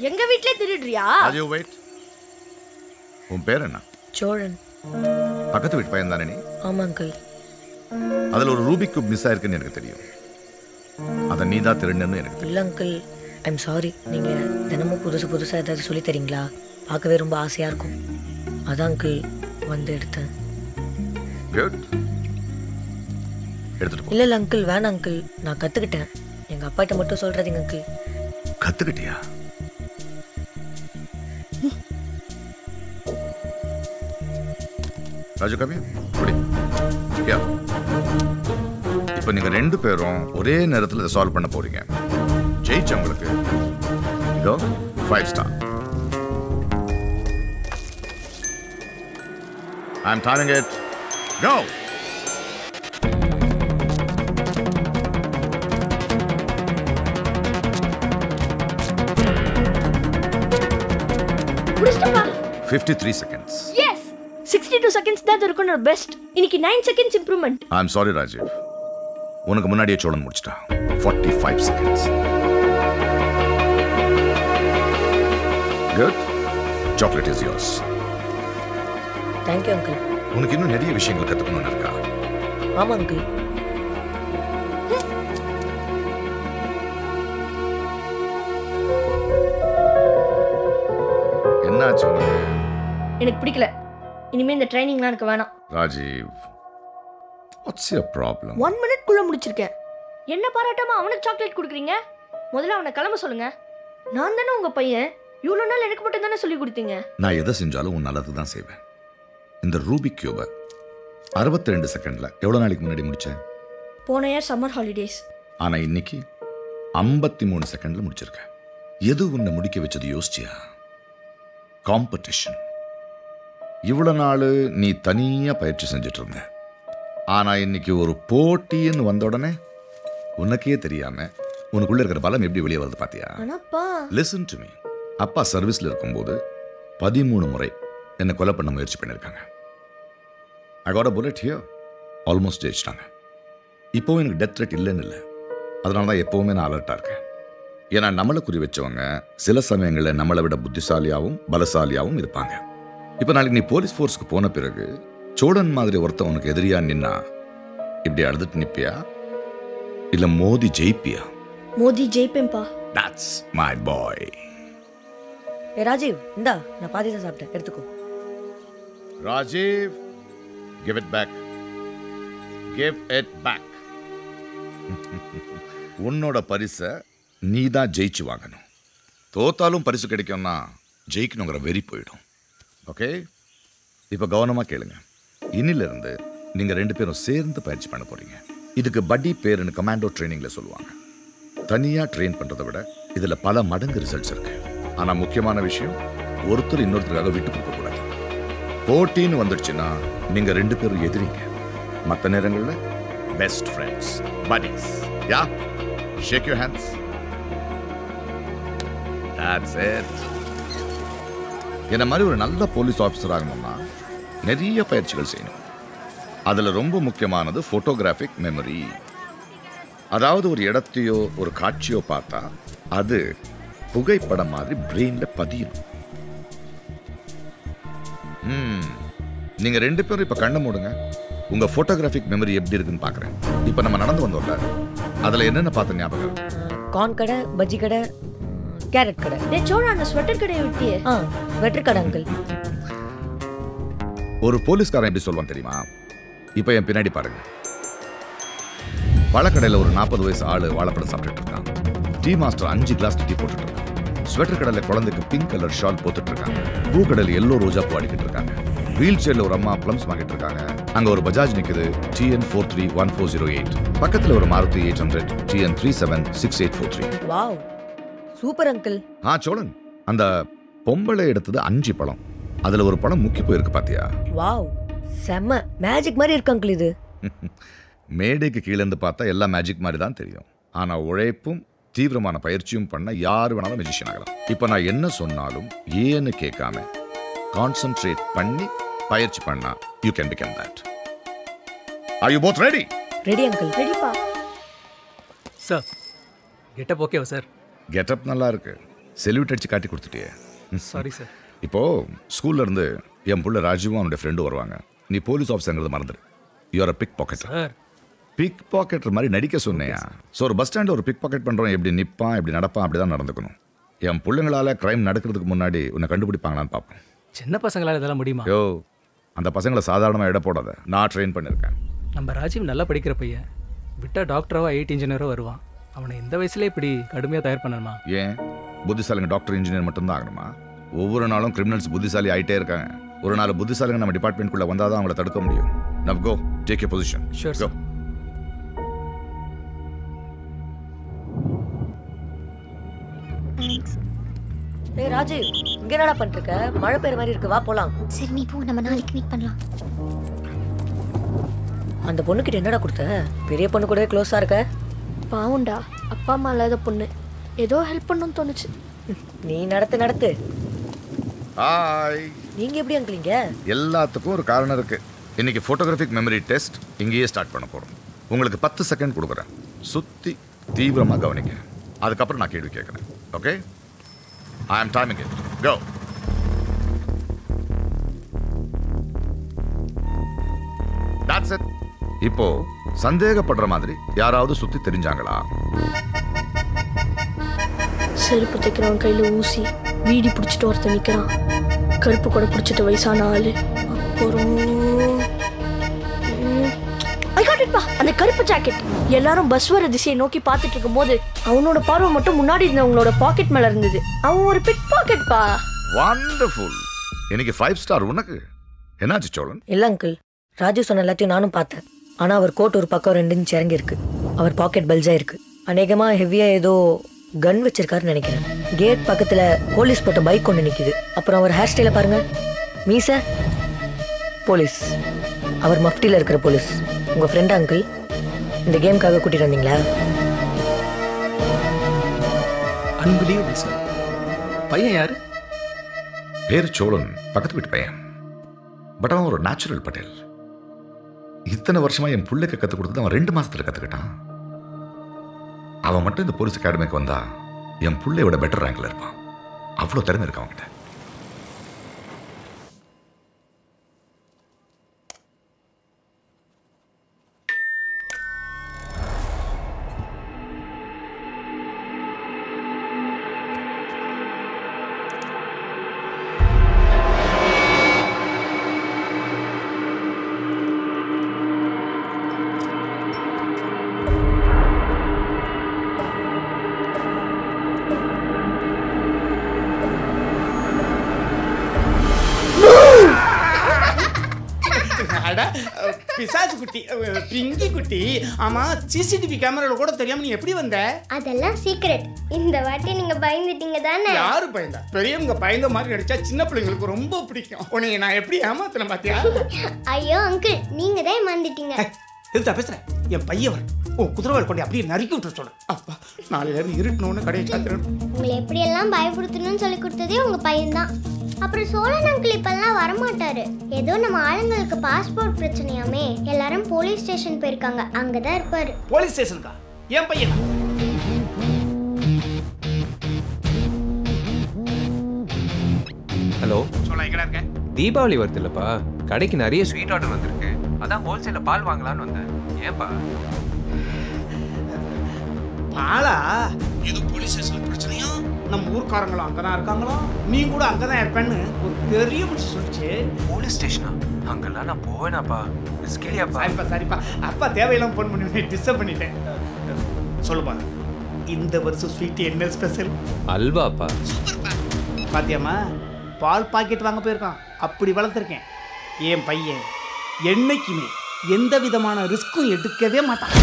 எங்க வீட்லயே திருடுறியா? ராஜு வெயிட். உன் பேர் என்ன? சோழன். பக்கத்து வீட்டு பையன் தானே நீ? ஆமா அங்கிள். அதுல ஒரு ரூபிக் கியூப் மிஸ் ஆயிருக்குன்னு எனக்கு தெரியும். அதை நீ தான் திருடுன்னு எனக்கு தெரியும். இல்லை அங்கிள், ஐம் சாரி. நீங்க தினமும் புதுசு புதுசாக ஏதாவது சொல்லி தரீங்களா? பார்க்கவே ரொம்ப ஆசையா இருக்கும். அதான் அங்கிள் வந்து எடுத்தேன். குட். எடுத்துட்டு போ. இல்லை இல்லை அங்கிள், வேணாம் அங்கிள். நான் கற்றுக்கிட்டேன். எங்கள் அப்பாட்ட மட்டும் சொல்கிறதுங்க அங்கிள். கத்துக்கிட்டியா? ராஜு கவி குடி. இப்போ நீங்க ரெண்டு பேரும் ஒரே நேரத்தில் இதை சால்வ் பண்ண போறீங்க. ஜெயிச்சவங்களுக்கு இதோ 5 star. I'm timing it. Go. புடிச்சிட்டப்பா. 53 seconds. Yes. 62 seconds தான் இருக்குற பெஸ்ட். இன்னைக்கு 9 seconds improvement. I'm sorry Rajiv. உனக்கு முன்னாடியே சோழன் முடிச்சிட்டா. 45 seconds. Good. Chocolate is yours. Thank you uncle. உனக்கு இன்னும் நிறைய விஷயங்கள் கற்றுக்கணும்னு இருக்கா? ஆமாம் அங்கிள். என்னாச்சு உனக்கு? எனக்கு பிடிக்கல. இனிமே இந்த ட்ரைனிங்லாம் எனக்கு வேணாம். Rajiv, what's your problem? 1 minute குள்ள முடிச்சிருக்கேன். என்ன பாராட்டாம அவனுக்கு சாக்லேட் கொடுக்குறீங்க? முதல்ல அவனை கிளம்ப சொல்லுங்க. நான் தானே உங்க பையன். இவ்வளோ நாள் எனக்கு மட்டும் தானே சொல்லி கொடுத்தீங்க. நான் எதை செஞ்சாலும் உன் நல்லது தான் செய்வேன். இந்த ரூபிக் கியூபை 62 செகண்ட்ல எவ்வளோ நாளைக்கு முன்னாடி முடிச்சேன்? போன இயர் சம்மர் ஹாலிடேஸ். ஆனால் இன்னைக்கு 53 செகண்ட்ல முடிச்சிருக்கேன். எது உன்னை முடிக்க வச்சது யோசிச்சியா? காம்படிஷன். இவ்வளோ நாள் நீ தனியாக பயிற்சி செஞ்சுட்டு இருந்த. ஆனால் இன்னைக்கு ஒரு போட்டின்னு வந்த உடனே உனக்கே தெரியாம உனக்குள்ள இருக்கிற பலம் எப்படி வெளியே வருது பாத்தியா? Listen to me. அப்பா சர்வீஸ்ல இருக்கும்போது 13 முறை என்னை கொலை பண்ண முயற்சி பண்ணியிருக்காங்க. I got a bullet here. Almost ஜெயிச்சிட்டாங்க. இப்போவும் எனக்கு டெத் த்ரெட் இல்லைன்னு இல்லை. அதனால தான் எப்போவுமே நான் அலர்ட்டாக இருக்கேன். ஏன்னா நம்மளை குறி வச்சவங்க சில சமயங்களில் நம்மளை விட புத்திசாலியாகவும் பலசாலியாகவும் இருப்பாங்க. இப்போ நாளைக்கு நீ போலீஸ் ஃபோர்ஸுக்கு போன பிறகு சோழன் மாதிரி ஒருத்தன் உனக்கு எதிரியா நின்னா இப்படி அழுதுட்டு நிற்பியா இல்லை மோதி ஜெயிப்பியா? மோதி ஜெயிப்பேன்பா. That's my boy. ஏ ராஜீவ், இந்தா நான் பாதி தான் சாப்பிட்டேன், எடுத்துக்கோ. Rajiv, give it back. Give it back. உன்னோட பரிசை நீ தான் ஜெயிச்சு வாங்கணும். தோத்தாலும் பரிசு கிடைக்கும்னா ஜெயிக்கணுங்கிற வெறி போயிடும். ஓகே, இப்போ கவனமாக கேளுங்க. இன்னிலிருந்து நீங்கள் 2 பேரும் சேர்ந்து பயிற்சி பண்ண போறீங்க. இதுக்கு பட்டி பேருன்னு கமாண்டோ ட்ரைனிங்கில் சொல்லுவாங்க. தனியாக ட்ரெயின் பண்ணுறதை விட இதில் பல மடங்கு ரிசல்ட்ஸ் இருக்கு. ஆனால் முக்கியமான விஷயம், ஒருத்தர் இன்னொருத்தருக்காக விட்டு கொடுக்கக்கூடாது. போட்டின்னு வந்துடுச்சுன்னா நீங்கள் 2 பேரும் எதிரிங்க. மற்ற நேரங்களில் best friends, buddies. Yeah, shake your hands. That's it. என்ன மாதிரி ஒரு நல்ல போலீஸ் ஆஃபீஸர் ஆகணும்னா நிறைய பயிற்சிகள் செய்யணும். அதில் ரொம்ப முக்கியமானது ஃபோட்டோகிராஃபிக் மெமரி. அதாவது ஒரு இடத்தையோ ஒரு காட்சியோ பார்த்தா அது புகைப்படம் மாதிரி பிரெயின்ல பதியணும். நீங்க 2 பேரும் இப்ப கண்ணை மூடுங்க. உங்க போட்டோகிராஃபிக் மெமரி எப்படி இருக்குன்னு பாக்குறேன். இப்ப நம்ம நடந்து வந்தோம்ல, அதுல என்னென்ன பார்த்த ஞாபகம் இருக்கு? கார்ன் கடை, பஜ்ஜி கடை, கேரட் கடை. டேய் சோழா, அந்த ஸ்வெட்டர் கடையை விட்டியே. ஸ்வெட்டர் கடை அங்கிள். ஒரு போலீஸ்காரன் எப்படி சொல்லுவான் தெரியுமா? இப்ப என் பின்னாடி பாருங்க. பழக்கடையில் ஒரு 40 வயசு ஆளு வாழைப்பழம் சாப்பிட்டுட்டு இருக்கான். டீ மாஸ்டர் 5 கிளாஸ் டீ போட்டுட்டு இருக்கான். ஸ்வெட்டர் கடையில் குழந்தைக்கு பிங்க் கலர் ஷால் போட்டுட்டு இருக்காங்க. பூ கடையில் எல்லோ ரோஜா பூ அடிக்கிட்டு இருக்காங்க. வீல் சேர்ல ஒரு அம்மா பிளம்ஸ் வாங்கிட்டு இருக்காங்க. அங்க ஒரு பஜாஜ் நிக்குது, TN431408. பக்கத்துல ஒரு Maruti 800, TN376843. Wow, super uncle. Cholan, அந்த பொம்பளை எடுத்தது 5 பழம். அதுல ஒரு பழம் முக்கி போயிருக்கு பாத்தியா? வாவ், செம்ம மேஜிக் மாதிரி இருக்கு அங்கிள் இது. மேடைக்கு கீழே இருந்து பார்த்தா எல்லாம் மேஜிக் மாதிரி தான் தெரியும். ஆனால் உழைப்பும் தீவிரமான பயிற்சியும் பண்ண யார் வேணாலும் மெஜிஷியன் ஆகலாம். இப்போ நான் என்ன சொன்னாலும் ஏன்னு கேட்காம கான்சென்ட்ரேட் பண்ணி பயிற்சி பண்ணா you can become that. Are you both ready? Ready uncle. ரெடிப்பா. சார் கெட்டப் ஓகேவா சார்? கெட்டப் நல்லா இருக்கு. செல்யூட் அடிச்சு காட்டி கொடுத்துட்டியே. Sorry sir. இப்போ ஸ்கூல்ல இருந்து என் புள்ள ராஜுவும் அவனுடைய ஃப்ரெண்டும் வருவாங்க. நீ போலீஸ் ஆஃபீஸர்ங்கிறத மறந்துடு. You're pick pocketer. Sir pick pocketer மாதிரி நடிக்க சொன்னையா? ஸோ ஒரு பஸ் ஸ்டாண்டில் ஒரு பிக் பாக்கெட் பண்ணுறோம், எப்படி நிற்பான் எப்படி நடப்பான் அப்படி தான் நடந்துக்கணும். என் பிள்ளைங்களால கிரைம் நடக்கிறதுக்கு முன்னாடி உன்னை கண்டுபிடிப்பாங்களான்னு பார்ப்போம். சின்ன பசங்களால் இதெல்லாம் முடியுமா? யோ, அந்த பசங்களை சாதாரணமாக இட போடாத. நான் ட்ரெயின் பண்ணியிருக்கேன். நம்ம ராஜீவ் நல்லா படிக்கிற பையன். விட்டா டாக்டரோ ஐடி இன்ஜினியரோ வருவான். அவனை இந்த வயசுலேயே இப்படி கடுமையாக தயார் பண்ணணுமா? ஏன் புத்திசாலிங்க டாக்டர் இன்ஜினியர் மட்டும்தான் ஆகணுமா? ஒவ்வொரு நாளும் கிரிமினல்ஸ் புத்திசாலி ஆகிட்டே இருக்காங்க. ஒரு நாள் புத்திசாலிங்க நம்ம டிபார்ட்மெண்ட்குள்ளே வந்தால் தான் அவங்கள தடுக்க முடியும். Now go, take your position. Sure go. Sir. ஏய் ராஜீவ், இங்க என்னடா பண்ணிருக்க? மழை பெய்யுற மாதிரி இருக்கு, வா போலாம். சரி நீ போ, நம்ம நாளைக்கு மீட் பண்ணலாம். அந்த பொண்ணுகிட்ட என்னடா கொடுத்த? பெரிய பொண்ணு கூடவே க்ளோஸா இருக்க. பாவுண்டா, அப்பா அம்மா இல்லாத பொண்ணு, ஏதோ ஹெல்ப் பண்ணணும்னு தோணுச்சு. நீ நடத்து. ஹாய். நீங்க எப்படி அங்கிள் இங்க? எல்லாத்துக்கும் ஒரு காரணம் இருக்கு. இன்னைக்கு போட்டோகிராஃபிக் மெமரி டெஸ்ட் இங்கேயே ஸ்டார்ட் பண்ண போறோம். உங்களுக்கு 10 செகண்ட் கொடுக்குறேன். சுத்தி தீவிரமா கவனிங்க. அதுக்கப்புறம் நான் கேள்வி கேட்குறேன். Okay? I am timing it. Go. That's it. இப்போ சந்தேகப்படுற மாதிரி யாராவது சுத்தி தெரிஞ்சாங்களா? செருப்பு தைக்கிறவன் கையில ஊசி, வீடி பிடிச்சிட்டு ஒருத்தன் நிக்கிறான். கருப்பு கூட பிடிச்சிட்டு வயசான ஆளு. அப்புறம் I got it பா. அந்த கருப்பு ஜாக்கெட். எல்லாரும் பஸ் வர திசையை நோக்கி பார்த்துட்டு இருக்கும் போது அவனோட பார்வை மட்டும் முன்னாடி இருந்தவங்களோட பாக்கெட் மேல இருந்தது. அவன் ஒரு பிக் பாக்கெட் பா. வண்டர்ஃபுல். இன்னைக்கு 5 ஸ்டார் உனக்கு. என்னாச்சு சோழன்? இல்ல அங்கிள், ராஜு சொன்ன எல்லாத்தையும் நானும் பார்த்தேன். ஆனா அவர் கோட் ஒரு பக்கம் 2 இன்ச் இறங்கி இருக்கு. அவர் பாக்கெட் பல்ஜா இருக்கு. அநேகமா ஹெவியா ஏதோ கன் வச்சிருக்காருன்னு நினைக்கிறேன். கேட் பக்கத்துல போலீஸ் போட்ட பைக் ஒன்று நிக்குது. அப்புறம் அவர் ஹேர் ஸ்டைல பாருங்க. மீச போலீஸ். அவர் மஃப்டியில் இருக்கிற போலீஸ். உங்க ஃப்ரெண்ட் அங்கிள் இந்த கேமுக்காக கூட்டிட்டு வந்தீங்களா? Unbelievable sir. பையன் யாரு? பேரு சோழன், பக்கத்து வீட்டு பையன். பட் அவன் ஒரு நேச்சுரல் பட்டேல். இத்தனை வருஷமா என் பிள்ளைக்கு கற்றுக் கொடுத்தது அவன் 2 மாசத்துல கற்றுக்கிட்டான். அவன் மட்டும் இந்த போலீஸ் அகாடமிக்கு வந்தா என் பிள்ளையோட பெட்டர் ரேங்க்ல இருப்பான். அவ்வளோ திறமை இருக்கு அவன்கிட்ட. பிசாசு குட்டி, பிங்கி குட்டி. ஆமா, சிசிடிவி கேமரால கூட தெரியாம நீ எப்படி வந்த? அதெல்லாம் சீக்ரெட். இந்த வாட்டி நீங்க பயந்துட்டீங்க தானே? யாரு பயந்தா? பெரியவங்க பயந்த மாதிரி நடிச்சா சின்ன பிள்ளைங்களுக்கு ரொம்ப பிடிக்கும். உன்னை நான் எப்படி ஏமாத்தின பாத்தியா? ஐயோ அங்கிள், நீங்க தான் ஏமாந்துட்டீங்க. எதுக்கு பேசுறேன்? என் பையன் வர குதிரவால் கொண்டு அப்படியே நறுக்கி விட்டு சொல்லு. அப்பா, நாளையில இருந்து இருட்டணும்னு கடையை சாத்திரணும். உங்களை எப்படி எல்லாம் பயப்படுத்தணும்னு சொல்லி கொடுத்ததே உங்க பையன் தான். அப்புறம் சோழன் அங்கிள் இப்பெல்லாம் வரமாட்டாரு. ஏதோ நம்ம ஆளுங்களுக்கு பாஸ்போர்ட் பிரச்சனையாமே, எல்லாரும் போலீஸ் ஸ்டேஷன் போயிருக்காங்க, அங்கதான் இருப்பாரு. போலீஸ் ஸ்டேஷனுக்கா? என் பையனா? ஹலோ, சொல்ல எங்கடா இருக்க? தீபாவளி வருது இல்லப்பா, கடைக்கு நிறைய ஸ்வீட் ஆர்டர் வந்திருக்கு. அதான் ஹோல்சேல்ல பால் வாங்கலான்னு வந்தேன். ஏன்பா? பாலா? ஏதோ போலீஸ் ஸ்டேஷன் பிரச்சனையா? நம்ம ஊர்க்காரங்களும் அங்கதான் இருக்காங்களா? நீ கூட அங்கதான் இருப்பேன்னு ஒரு பெரிய முடிச்சு சொல்லிச்சு. போலீஸ் ஸ்டேஷனா? அங்கெல்லாம் நான் போவேனாப்பா. ரிஸ்கிலியாப்பா. சரிப்பா. அப்பா தேவையெல்லாம் ஃபோன் பண்ணி டிஸ்டர்ப் பண்ணிட்டேன். சொல்லுப்பா, இந்த வருஷம் ஸ்வீட் என்ன ஸ்பெஷல்? அல்வாப்பா. பாத்தியாமா, பால் பாக்கெட் வாங்க போயிருக்கான். அப்படி வளர்த்துருக்கேன். என் பையன் என்னைக்குமே எந்த விதமான ரிஸ்க்கும் எடுக்கவே மாட்டான்.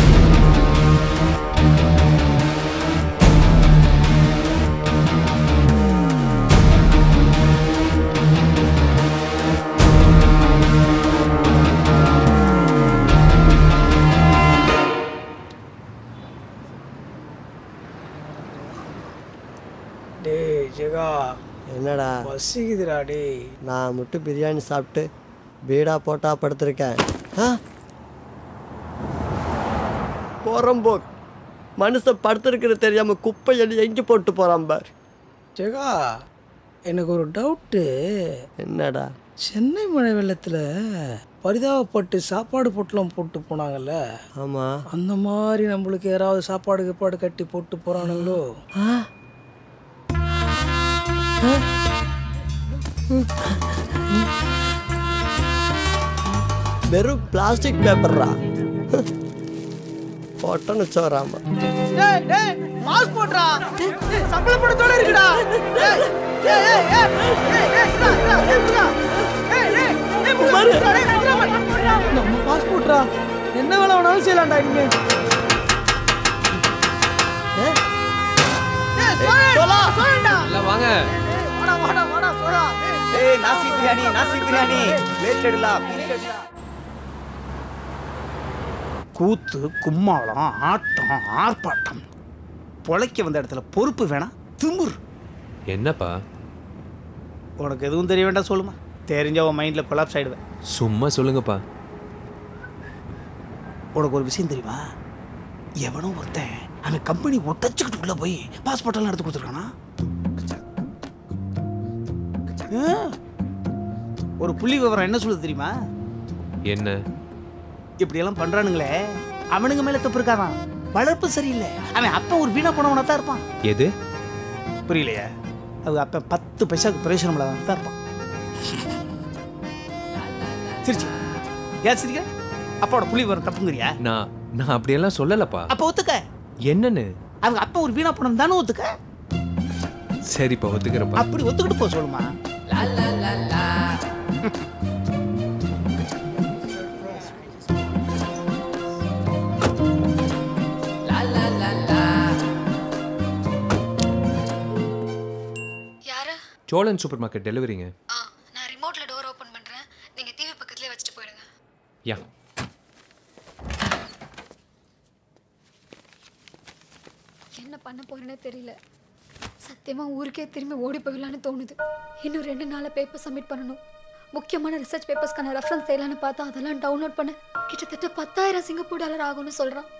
என்னடா பசிக்குதுடா டேய். நான் மட்டும் பிரியாணி சாப்பிட்டு பீடா போட்டா படுத்திருக்கேன். போறம்போக் மனுஷன் படுத்திருக்கிறது தெரியாம குப்பை எண்ணி எங்கி போட்டு போறான் பார். ஜெகா எனக்கு ஒரு டவுட்டு. என்னடா? சென்னை மழை வெள்ளத்தில் பரிதாபப்பட்டு சாப்பாடு பொட்டலம் போட்டு போனாங்கல்ல, ஆமா, அந்த மாதிரி நம்மளுக்கு யாராவது சாப்பாடு கீப்பாடு கட்டி போட்டு போறானுங்களோ? வெறும் பிளாஸ்டிக் பேப்பர்ரா. போட்டோன்னு வச்சோராமா. டேய் டேய் மாஸ்க் போடுறா. சம்பள படத்தோட இருக்குடா. டேய் டேய் டேய் டேய் நம்ம பாஸ்போர்ட்ரா. என்ன வேலை வேணாலும் செய்யலாம்டா இனிமே. சோலா சோலா வாங்க. வாடா வாடா வாடா சோலா. ஏய் நாசி பிரியாணி பிளேட் எடுடா. கூத்து கும்மாளம் ஆட்டம் ஆர்ப்பாட்டம். பொழைக்க வந்த இடத்துல பொறுப்பு வேணாம், திமுர். என்னப்பா? உனக்கு எதுவும் தெரிய வேண்டாம், சொல்லுமா. தெரிஞ்ச உன் மைண்டில் கொலாப்ஸ் ஆகிடுவேன். சும்மா சொல்லுங்கப்பா. உனக்கு ஒரு விஷயம் தெரியுமா? எவனோ ஒருத்தன் அவன் கம்பெனி ஒட்டச்சுக்கிட்டு உள்ள போய் பாஸ்போர்ட்டெல்லாம் எடுத்து கொடுத்துருக்கானா. ஒரு புள்ளி விவரம் என்ன சொல்லுது தெரியுமா? என்ன? இப்படியெல்லாம் பண்றானுங்களே, அவனுங்க மேல தப்பு இருக்காதான், வளர்ப்பு சரியில்லை. அவன் அப்ப ஒரு வீணா போனவனா தான் இருப்பான். எது புரியலையா? அது அப்ப 10 பைசாவுக்கு பிரயோஜனம் தான் இருப்பான். சிரிச்சு ஏன் சிரிக்கிற? அப்பாவோட புள்ளி விவரம் தப்புங்கிறியா? நான் அப்படியெல்லாம் சொல்லலப்பா. அப்ப ஒத்துக்க. என்னன்னு? அவங்க அப்பா ஒரு வீணா போனவன் தானே ஒத்துக்க. சரிப்பா ஒத்துக்கிறப்பா. அப்படி ஒத்துக்கிட்டு போ சொல்லுமா. சோழன் சூப்பர் மார்க்கெட் டெலிவரிங்க. நான் ரிமோட்ல டோர் ஓபன் பண்றேன். நீங்க டிவி பக்கத்துலயே வச்சிட்டு போயிடுங்க. யா. என்ன பண்ண போறேனே தெரியல. சத்தியமா ஊருக்கே திரும்பி ஓடி போயிடலான்னு தோணுது. இன்னும் 2 நாள்ல பேப்பர் சப்மிட் பண்ணணும். முக்கியமான ரிசர்ச் பேப்பர்ஸ்க்கான ரெஃபரன்ஸ் செய்யலான்னு பார்த்தா அதெல்லாம் டவுன்லோட் பண்ண கிட்டத்தட்ட 10,000 சிங்கப்பூர் டாலர் ஆகும்னு சொல்றான்.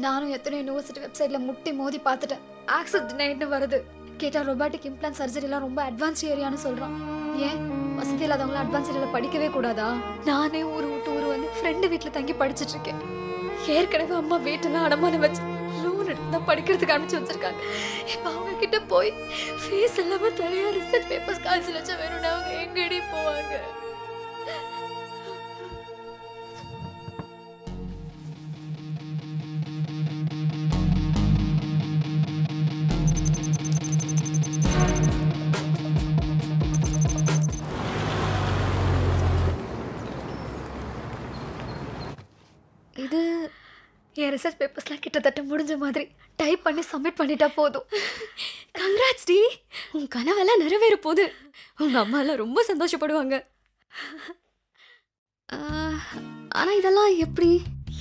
நானும் எத்தனை யூனிவர்சிட்டி வெப்சைட்ல முட்டி மோதி பார்த்துட்டேன். ஆக்சஸ் டினைட்னு வருது. கேட்டா ரொபாட்டிக் இம்ப்ளான்ட் சர்ஜரிலாம் ரொம்ப அட்வான்ஸ் ஏரியான்னு சொல்றான். ஏன் வசதி இல்லாதவங்களாம் அட்வான்ஸ் ஏரியாவில் படிக்கவே கூடாதா? நானே ஊர் விட்டு ஊர் வந்து ஃப்ரெண்டு வீட்டில் தங்கி படிச்சுட்டு இருக்கேன். ஏற்கனவே அம்மா வீட்டெல்லாம் அடமானம் வச்சு லோன் எடுத்து தான் படிக்கிறதுக்கு அனுப்பிச்சு வச்சிருக்காங்க. இப்போ அவங்க கிட்ட போய் ஃபீஸ் இல்லாமல் தனியாக ரிசர்ச் பேப்பர்ஸ் காசு லட்சம் வேணும்னா அவங்க எங்கடி போவாங்க? இது என் ரிசர்ச் பேப்பர்ஸ்லாம் கிட்டத்தட்ட முடிஞ்ச மாதிரி. டைப் பண்ணி சப்மிட் பண்ணிட்டா போதும். கங்க்ராட்ஸ் டி, உன் கனவெல்லாம் நிறைவேற போகுது. உங்கள் அம்மாலாம் ரொம்ப சந்தோஷப்படுவாங்க. ஆனால் இதெல்லாம் எப்படி?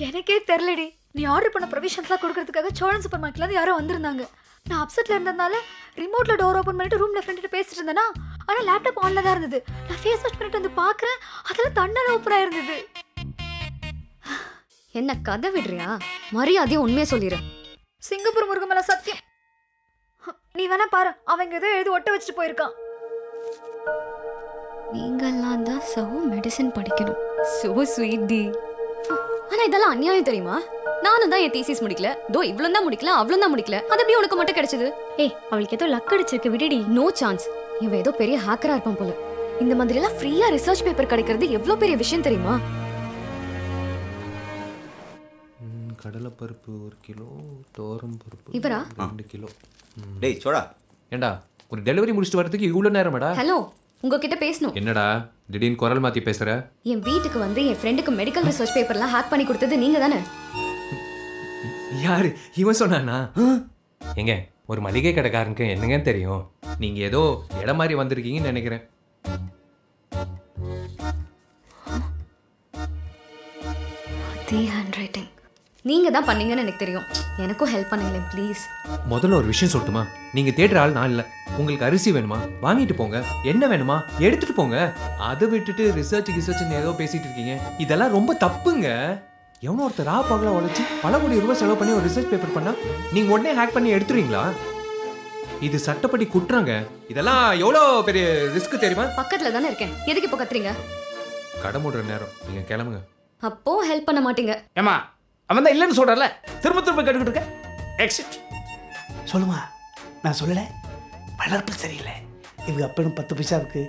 எனக்கே தெரிலடி. நீ ஆர்டர் பண்ண ப்ரொவிஷன்ஸ்லாம் கொடுக்கறதுக்காக சோழன் சூப்பர் மார்க்கெட்லேருந்து யாரோ வந்திருந்தாங்க. நான் அப்செட்டில் இருந்ததுனால ரிமோட்டில் டோர் ஓப்பன் பண்ணிட்டு ரூமில் ஃப்ரெண்ட்டு பேசிட்டு இருந்தேன்னா, ஆனால் லேப்டாப் ஆனில் தான் இருந்தது. நான் ஃபேஸ் வாஷ் பண்ணிட்டு வந்து பார்க்குறேன், அதெல்லாம் தன்னல ஓப்பனாக இருந்தது. என்ன கதை விடுறியா? மரியாதையை உண்மையை சொல்லிடு. சிங்கப்பூர் முருகன் மேல சத்தியம். நீ வேணா பாரு, அவங்க ஏதோ எழுதி ஒட்ட வச்சுட்டு போயிருக்கான். நீங்கெல்லாம் தான் மெடிசன் படிக்கணும். சோ ஸ்வீட் டி. ஆனா இதெல்லாம் அநியாயம் தெரியுமா? நானும் தான் என் தீசிஸ் முடிக்கல. தோ இவ்வளவு தான் முடிக்கல, அவ்வளவு தான் முடிக்கல. அது எப்படி உனக்கு மட்டும் கிடைச்சது? ஏய், அவளுக்கு ஏதோ லக் அடிச்சிருக்கு, விடுடி. No chance. இவன் ஏதோ பெரிய ஹேக்கரா இருப்பான் போல. இந்த மாதிரி எல்லாம் ஃப்ரீயா ரிசர்ச் பேப்பர் கிடைக்கிறது எவ்வளவு பெரிய விஷயம் தெரியுமா? கடலைப்பருப்பு 1 கிலோ, தோரம் பருப்பு இவரா 2 கிலோ. டேய் சோடா, ஏண்டா ஒரு டெலிவரி முடிச்சிட்டு வரதுக்கு இவ்வளோ நேரமாடா? ஹலோ, உங்ககிட்ட பேசணும். என்னடா திடீர்னு குரல் மாற்றி பேசுகிற? என் வீட்டுக்கு வந்து என் ஃப்ரெண்டுக்கு மெடிக்கல் ரிசர்ச் பேப்பர்லாம் ஹேக் பண்ணி கொடுத்தது நீங்கள் தானே? யார் இவன் சொன்னானா? எங்க ஒரு மளிகை கடைக்காரனுக்கு என்னங்க தெரியும்? நீங்கள் ஏதோ இடம் மாதிரி வந்திருக்கீங்கன்னு நினைக்கிறேன். அதே ஹேண்ட் ரைட்டிங். நீங்கள் தான் பண்ணீங்கன்னு எனக்கு தெரியும். எனக்கும் ஹெல்ப் பண்ணுங்களேன் ப்ளீஸ். முதல்ல ஒரு விஷயம் சொல்லட்டுமா? நீங்க தேடுற ஆள் நான் இல்லை. உங்களுக்கு அரிசி வேணுமா வாங்கிட்டு போங்க, என்ன வேணுமா எடுத்துட்டு போங்க. அதை விட்டுட்டு ரிசர்ச்னு ஏதோ பேசிட்டு இருக்கீங்க. இதெல்லாம் ரொம்ப தப்புங்க. எவனோ ஒருத்தர் பகல உழைச்சி பல கோடி ரூபாய் செலவு பண்ணி ஒரு ரிசர்ச் பேப்பர் பண்ணா நீங்க உடனே ஹேக் பண்ணி எடுத்துறீங்களா? இது சட்டப்படி குற்றங்க. இதெல்லாம் எவ்வளோ பெரிய ரிஸ்க் தெரியுமா? பக்கத்தில் தானே இருக்கேன், எதுக்கு இப்போ கத்துறீங்க? கடை மூடுற நேரம், நீங்க கிளம்புங்க. அப்போ ஹெல்ப் பண்ண மாட்டீங்க. ஏமா அவன் தான் இல்லைன்னு சொல்றல, திரும்ப திரும்ப கேட்டுக்கிட்டு இருக்க. எக்ஸிட் சொல்லுமா. நான் சொல்லலை, வளர்ப்பு சரியில்லை. இவங்க அப்பனும் 10 பைசாவுக்கு.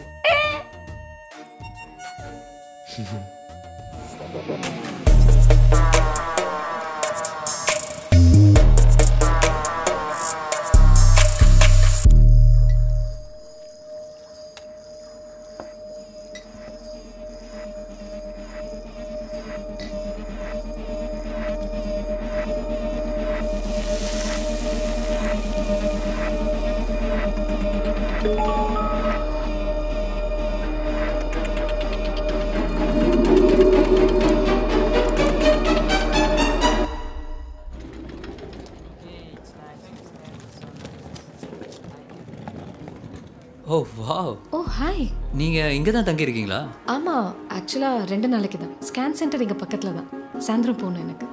ஓ வாவ். ஓ ஹாய். நீங்கள் இங்கே தான் தங்கியிருக்கீங்களா? ஆமாம், ஆக்சுவலாக 2 நாளைக்கு தான். ஸ்கேன் சென்டர் இங்கே பக்கத்தில் தான். சாயந்தரம் போகணும் எனக்கு.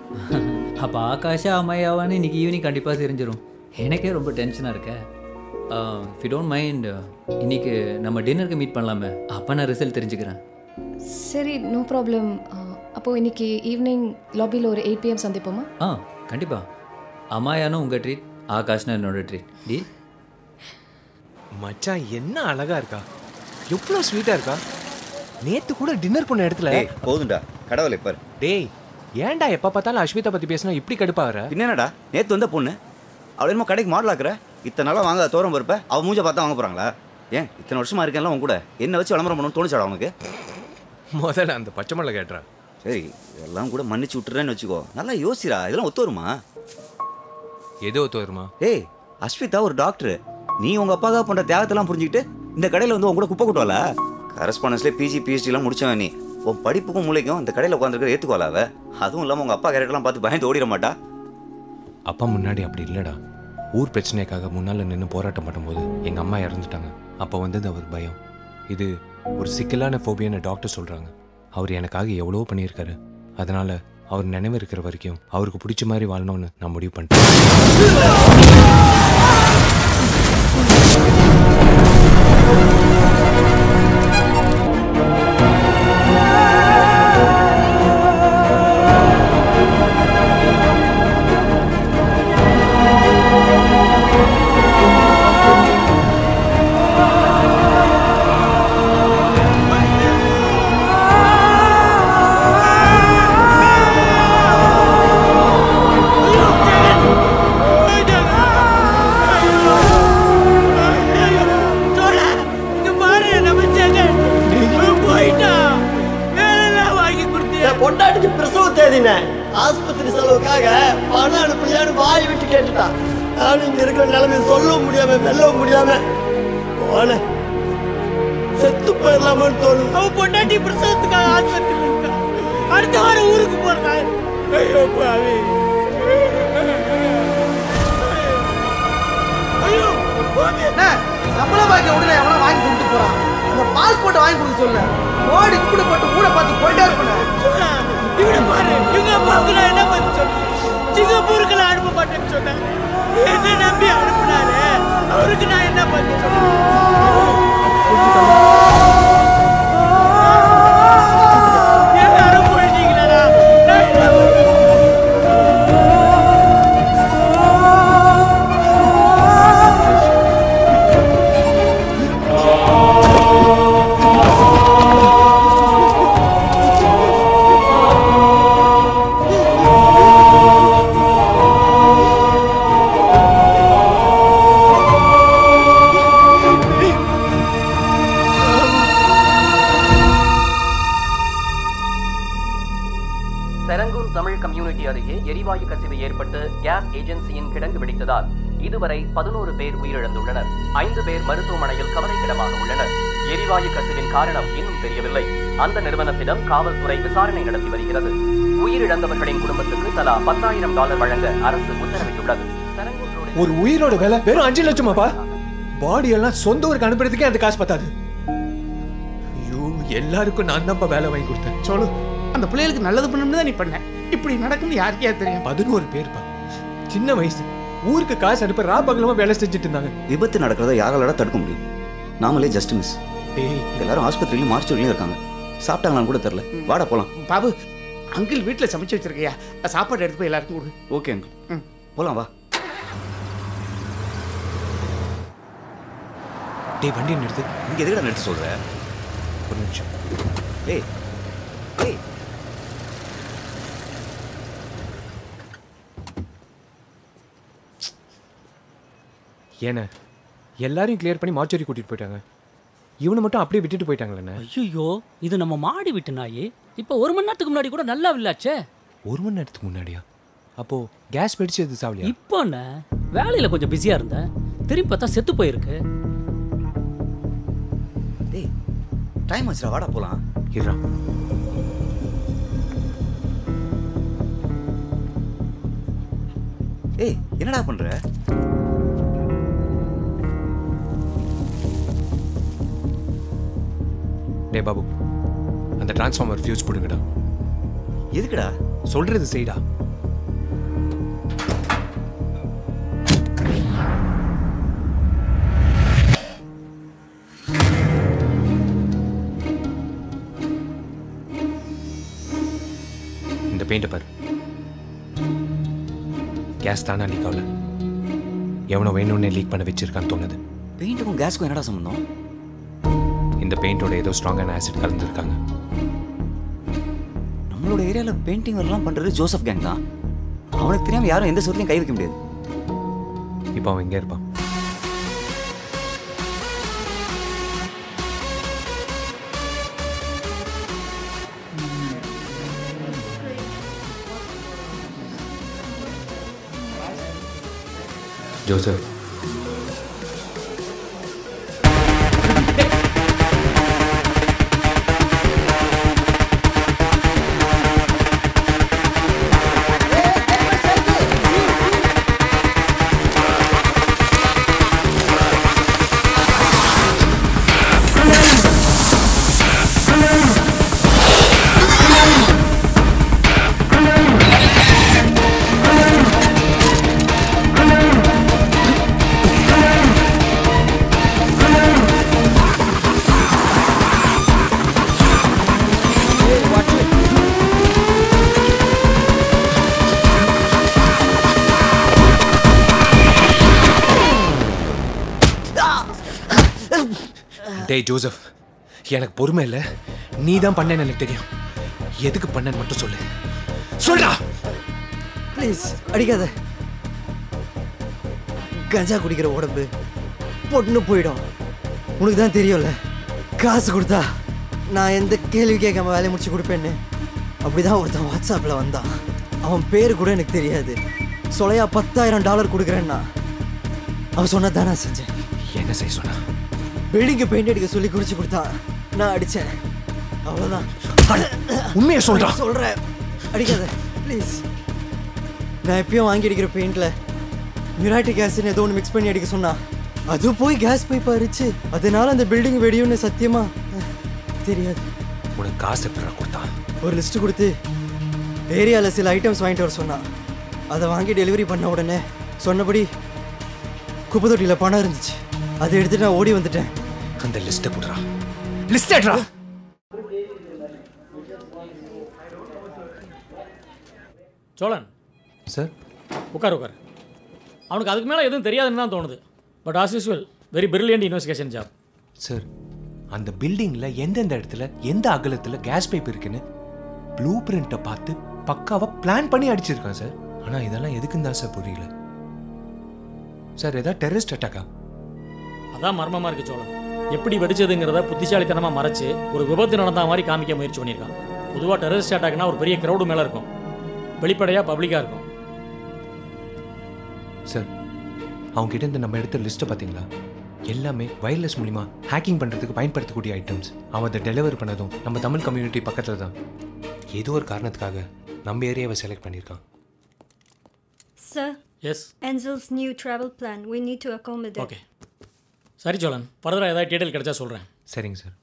அப்போ ஆகாஷா அம்மையாவான்னு இன்னைக்கு ஈவினிங் கண்டிப்பாக தெரிஞ்சிடும். எனக்கே ரொம்ப டென்ஷனாக இருக்கேன். இஃப் யூ டோன்ட் மைண்ட், இன்னைக்கு நம்ம டின்னருக்கு மீட் பண்ணலாமே? அப்போ நான் ரிசல்ட் தெரிஞ்சுக்கிறேன். சரி, நோ ப்ராப்ளம். அப்போது இன்னைக்கு ஈவினிங் லாபியில் ஒரு 8 PM சந்திப்போமா? கண்டிப்பாக. அம்மாயானும் உங்கள் ட்ரீட், ஆகாஷ்னா என்னோட ட்ரீட். டீல்? மச்சான் என்ன அழகா இருக்கா, எவ்வளோ ஸ்வீட்டா இருக்கா. நேத்து கூட டின்னர் பண்ண இடத்துல போதுண்டா கடவுளை பாரு. டேய் ஏன்டா எப்ப பார்த்தாலும் அஸ்மிதா பத்தி பேசினா இப்படி கடுப்பாகிற? என்னடா நேத்து வந்த பொண்ணு அவள் என்னமோ கடைக்கு மாடல் ஆக்குற. இத்தனை நாளாக வாங்க தோரம் பொறுப்ப அவள் மூஞ்ச பார்த்தா வாங்க போறாங்களா? ஏன் இத்தனை வருஷமா இருக்கேன்ல உன் கூட என்ன வச்சு விளம்பரம் பண்ணணும்னு தோணுச்சாடா உனக்கு? முதல்ல அந்த பச்சை மலை கேட்டுறா. சரி இதெல்லாம் கூட மன்னிச்சு விட்டுறேன்னு வச்சுக்கோ. நல்லா யோசிரா, இதெல்லாம் ஒத்து வருமா? எது ஒத்து வருமா? ஏய் அஸ்மிதா ஒரு டாக்டர். நீ உங்க அப்பாவுக்காக பண்ற தியாகத்தெல்லாம் புரிஞ்சுக்கிட்டு இந்த கடையில் வந்து உங்க கூட குப்பை கொட்டுவாள? கரஸ்பாண்டன்ஸ்லேயே PG PhD எல்லாம் முடிச்சவன் நீ. உன் படிப்புக்கும் மூளைக்கும் இந்த கடையில் உட்காந்துருக்க ஏற்றுக்கோலாவ. அதுவும் இல்லாமல் உங்க அப்பா கேரக்டர்லாம் பார்த்து பயந்து ஓடிட மாட்டா? அப்பா முன்னாடி அப்படி இல்லைடா. ஊர் பிரச்சனைக்காக முன்னால் நின்று போராட்டம் பண்ணும்போது எங்கள் அம்மா இறந்துட்டாங்க. அப்போ வந்தது அவர் பயம். இது ஒரு சிக்கலான ஃபோபியான்னு டாக்டர் சொல்கிறாங்க. அவர் எனக்காக எவ்வளோ பண்ணியிருக்காரு. அதனால் அவர் நினைவு இருக்கிற வரைக்கும் அவருக்கு பிடிச்ச மாதிரி வாழணும்னு நான் முடிவு பண்ணிட்டேன். பொண்டாட்டிக்கு பிரசவ தேதின ஆஸ்பத்திரி செலவுக்காக பணம் அனுப்பலையான்னு வாய் விட்டு கேட்டுட்டா. நானும் இங்க இருக்கிற நிலைமை சொல்ல முடியாம வெல்ல முடியாம போன செத்து போயிடலாமான்னு தோணும். அவன் பொண்டாட்டி பிரசவத்துக்காக ஆஸ்பத்திரி இருக்கா. அடுத்த வாரம் ஊருக்கு போறான். ஐயோ பாவி. ஐயோ நம்மள பாக்க உடனே எவனா வாங்கி கொடுத்து போறான். அந்த பாஸ்போர்ட் வாங்கி கொடுக்க சொல்ல. ஓடி கூட போட்டு ஊட பார்த்து போயிட்டே இருப்பேன். இவனை பாரு, இவங்க அப்பாவுக்கு நான் என்ன பண்ண சொன்னேன்? சிங்கப்பூருக்கு நான் அனுப்ப மாட்டேன்னு சொன்னேன். என்ன நம்பி அனுப்புனாரு, அவருக்கு நான் என்ன பண்ண சொன்னேன்? எல்லாரும் போயிட்டீங்களா? செரங்கூன் தமிழ் கம்யூனிட்டி அருகே எரிவாயு கசிவு ஏற்பட்டு கேஸ் ஏஜென்சியின் கிடங்கு வெடித்ததால் இதுவரை 11 பேர் உயிரிழந்துள்ளனர். 5 பேர் மருத்துவமனையில் கவலைக்கிடமாக உள்ளனர். எரிவாயு கசிவின் காரணம் இன்னும் தெரியவில்லை. அந்த நிறுவனத்திடம் காவல்துறை விசாரணை நடத்தி வருகிறது. உயிரிழந்தவர்களின் குடும்பத்துக்கு தலா $10,000 வழங்க அரசு உத்தரவிட்டுள்ளது. ஒரு உயிரோட விலை வெறும் 5 லட்சமாப்பா. பாடி எல்லாம் சொந்த ஊருக்கு அனுப்புறதுக்கே அந்த காசு பத்தாது. ஐயோ, எல்லாருக்கும் நான் தான் வேலை வாங்கி கொடுத்தேன். சொல்லு, அந்த பிள்ளைகளுக்கு நல்லது பண்ணணும்னு தான் நீ பண்ண. இப்படி நடக்குன்னு யாருக்கே தெரியும்? 11 பேர்ப்பா, சின்ன வயசு, ஊருக்கு காசு அனுப்ப ராபகலமா வேலை செஞ்சுட்டு இருந்தாங்க. விபத்து நடக்கிறத யாரால தடுக்க முடியும்? நாமளே ஜஸ்ட் மிஸ். எல்லாரும் ஆஸ்பத்திரியிலும் மார்ச்சுரியிலும் இருக்காங்க. சாப்பிட்டாங்களான்னு கூட தெரியல. வாடா போலாம். பாபு, அங்கிள் வீட்டில் சமைச்சு வச்சிருக்கையா? சாப்பாடு எடுத்து போய் எல்லாருக்கும் கொடு. ஓகே அங்கிள், போலாம் வா. டேய், வண்டி நிறுத்து. இங்க எதுக்குடா நிறுத்த சொல்ற? ஒரு நிமிஷம். ஏய் ஏய், ஏன்னா எல்லாரையும் கிளியர் பண்ணி மார்ச்சரி கூட்டிட்டு போயிட்டாங்க. இவனை மட்டும் அப்படியே விட்டுட்டு போயிட்டாங்களே. ஐயோ, இது நம்ம மாடி விட்டு நாயே. இப்போ 1 மணி நேரத்துக்கு முன்னாடி கூட நல்லா வில்லாச்சே. 1 மணி நேரத்துக்கு முன்னாடியா? அப்போ கேஸ் வெடிச்சு எது சாவலியா? இப்போ என்ன, வேலையில் கொஞ்சம் பிஸியாக இருந்தேன். திரும்பி பார்த்தா செத்து போயிருக்கு. டேய், டைம் ஆச்சுடா, வாடா போலாம். இருடா. ஏய், என்னடா பண்ற? டே பாபு, அந்த டிரான்ஸ்ஃபார்மர் ஃபியூஸ் போடுங்கடா. எதுக்குடா? சொல்றது செய்டா. இந்த பெயிண்ட பாரு. கேஸ் தானா லீக் ஆகல. எவனோ வேணும்னே லீக் பண்ண வச்சிருக்கான்னு தோணுது. பெயிண்ட்டுக்கும் கேஸ்க்கும் என்னடா சம்பந்தம்? இந்த பெயிண்டோட ஏதோ ஸ்ட்ராங்கான ஆசிட் கலந்துருக்காங்க. நம்மளோட ஏரியால பெயிண்டிங் எல்லாம் பண்றது ஜோசப் கேங் தான். அவனுக்கு தெரியாம யாரும் எந்த சொத்தையும் கை வைக்க முடியாது. இப்போ அவன் எங்க இருப்பான்? ஜோசப், டேய் ஜோசப், எனக்கு பொறுமை இல்லை. நீ தான் பண்ணேன்னு எனக்கு தெரியும். எதுக்கு பண்ணேன்னு மட்டும் சொல்லு. சொல்றா. ப்ளீஸ் அடிக்காத. கஞ்சா குடிக்கிற உடம்பு பொண்ணு போயிடும். உனக்கு தான் தெரியும்ல, காசு கொடுத்தா நான் எந்த கேள்வி கேட்காம வேலையை முடிச்சு கொடுப்பேன்னு. அப்படிதான் ஒருத்தன் வாட்ஸ்அப்பில் வந்தான். அவன் பேர் கூட எனக்கு தெரியாது. சொலையா $10,000 கொடுக்குறேன்னா அவன் சொன்னதான் நான் செஞ்சேன். என்ன செய்ய சொன்னா? பில்டிங்கு பெயிண்ட் அடிக்க சொல்லி குடிச்சு கொடுத்தான். நான் அடித்தேன், அவ்வளோதான். உண்மையை சொல்றா. சொல்கிறேன், அடிக்காத ப்ளீஸ். நான் எப்பயும் வாங்கி அடிக்கிற பெயிண்டில் மிராட்டிக் ஆசிட் ஏதோ ஒன்று மிக்ஸ் பண்ணி அடிக்க சொன்னா. அது போய் கேஸ் பைப் அரிச்சு அதனால அந்த பில்டிங் வெடியும்னு சத்தியமா தெரியாது. உனக்கு காசு எப்படி கொடுத்தான்? ஒரு லிஸ்ட்டு கொடுத்து ஏரியாவில் சில ஐட்டம்ஸ் வாங்கிட்டு வர சொன்னான். அதை வாங்கி டெலிவரி பண்ண உடனே சொன்னபடி குப்பை தொட்டியில் பணம் இருந்துச்சு. அதை எடுத்துட்டு நான் ஓடி வந்துட்டேன். அந்த லிஸ்ட்டை போடுறா. லிஸ்ட் எடுறா. சோழன் சார், உட்கார். அவனுக்கு அதுக்கு மேலே எதுவும் தெரியாதுன்னு தான் தோணுது. But as usual very brilliant investigation job. Sir, அந்த பில்டிங்கில் எந்தெந்த இடத்துல எந்த அகலத்தில் கேஸ் பைப் இருக்குன்னு ப்ளூ பிரிண்ட்டை பார்த்து பக்காவாக பிளான் பண்ணி அடிச்சிருக்கான் சார். ஆனால் இதெல்லாம் எதுக்குன்னு தான் சார் புரியல. சார், ஏதாவது டெரரிஸ்ட் அட்டாக்கா? அதான் மர்மமாக இருக்குது சோழன். எப்படி வெடிச்சதுங்கிறத புத்திசாலித்தனமாக மறைச்சு ஒரு விபத்து நடந்த மாதிரி காமிக்க முயற்சி பண்ணியிருக்கான். பொதுவாக டெரரிஸ்ட் அட்டாக்னா ஒரு பெரிய க்ரௌடு மேலே இருக்கும், வெளிப்படையாக பப்ளிக்காக இருக்கும். சார், அவங்க கிட்ட இருந்து நம்ம எடுத்த லிஸ்ட்டை பார்த்தீங்களா? எல்லாமே வயர்லெஸ் மூலிமா ஹேக்கிங் பண்ணுறதுக்கு பயன்படுத்தக்கூடிய ஐட்டம்ஸ். அவன் அதை டெலிவர் பண்ணதும் நம்ம தமிழ் கம்யூனிட்டி பக்கத்தில் தான். ஏதோ ஒரு காரணத்துக்காக நம்ம ஏரியாவை செலக்ட் பண்ணியிருக்கான். Sir. Yes. Angel's new travel plan. We need to accommodate. Okay. சரி சோழன், ஃபர்தராக ஏதாவது டீட்டெயில் கிடைச்சா சொல்கிறேன். சரிங்க சார்.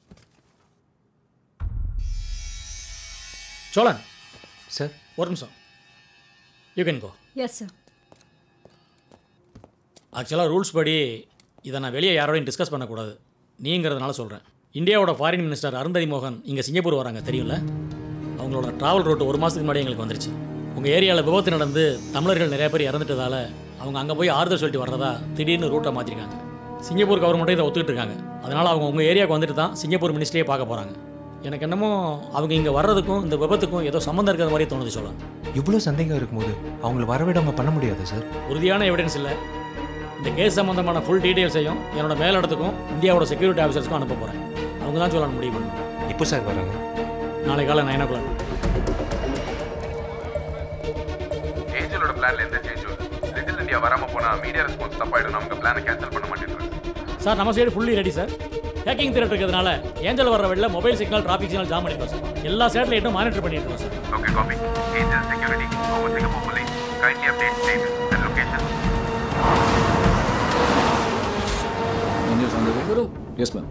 சோழன் சார் ஒரு நிமிஷம். You can go. Yes, sir. ஆக்சுவலாக ரூல்ஸ் படி இதை நான் வெளியே யாரோடையும் டிஸ்கஸ் பண்ணக்கூடாது. நீங்கிறதுனால சொல்கிறேன். இந்தியாவோட ஃபாரின் மினிஸ்டர் அருந்ததி மோகன் இங்கே சிங்கப்பூர் வராங்க, தெரியும்ல? அவங்களோட ட்ராவல் ரூட் 1 மாதத்துக்கு முன்னாடி எங்களுக்கு வந்துருச்சு. உங்கள் ஏரியாவில் விபத்து நடந்து தமிழர்கள் நிறைய பேர் இறந்துட்டதால் அவங்க அங்கே போய் ஆறுதல் சொல்லிட்டு வர்றதா திடீர்னு ரூட்டை மாற்றிருக்காங்க. சிங்கப்பூர் கவர்மெண்ட்டே இதை ஒத்துக்கிட்டு இருக்காங்க. அதனால் அவங்க உங்கள் ஏரியாவுக்கு வந்துட்டு தான் சிங்கப்பூர் மினிஸ்ட்ரியே பார்க்க போகிறாங்க. எனக்கு என்னமோ அவங்க இங்கே வர்றதுக்கும் இந்த விபத்துக்கும் ஏதோ சம்மந்தம் இருக்கிற மாதிரி தோணுது சொல்லலாம். இவ்வளோ சந்தேகம் இருக்கும்போது அவங்கள வரவிடாமல் பண்ண முடியாது சார். உறுதியான எவிடன்ஸ் இல்லை. இந்த கேஸ் சம்மந்தமான ஃபுல் டீட்டெயில்ஸையும் என்னோட மேலிடத்துக்கும் இந்தியாவோட செக்யூரிட்டி ஆஃபீஸர்ஸ்க்கும் அனுப்ப போகிறேன். அவங்க தான் சொல்லணும் முடிவு பண்ணணும். இப்போ சார் வராங்க? நாளை காலை 9 o'clock. ஏஞ்சலோட பிளான்ல எந்த சேஞ்சும் இல்லை. லிட்டில் இந்தியா வராமல் போனால் மீடியா ரெஸ்பான்ஸ் தப்பாயிடும். அவங்க பிளானை கேன்சல் பண்ண மாட்டேங்கிறாங்க. சார் நம்ம side fully ready sir. Hacking threat இருக்கிறதுனால ஏஞ்சல் வர வெளில mobile signal traffic signal jam பண்ணிட்டோம் சார். எல்லா சேட்டலைட்டும் மானிட்டர் பண்ணிட்டு இருக்கோம் sir. Okay, copy. Angel security over Singapore police kindly update status and location. Guru. Yes ma'am.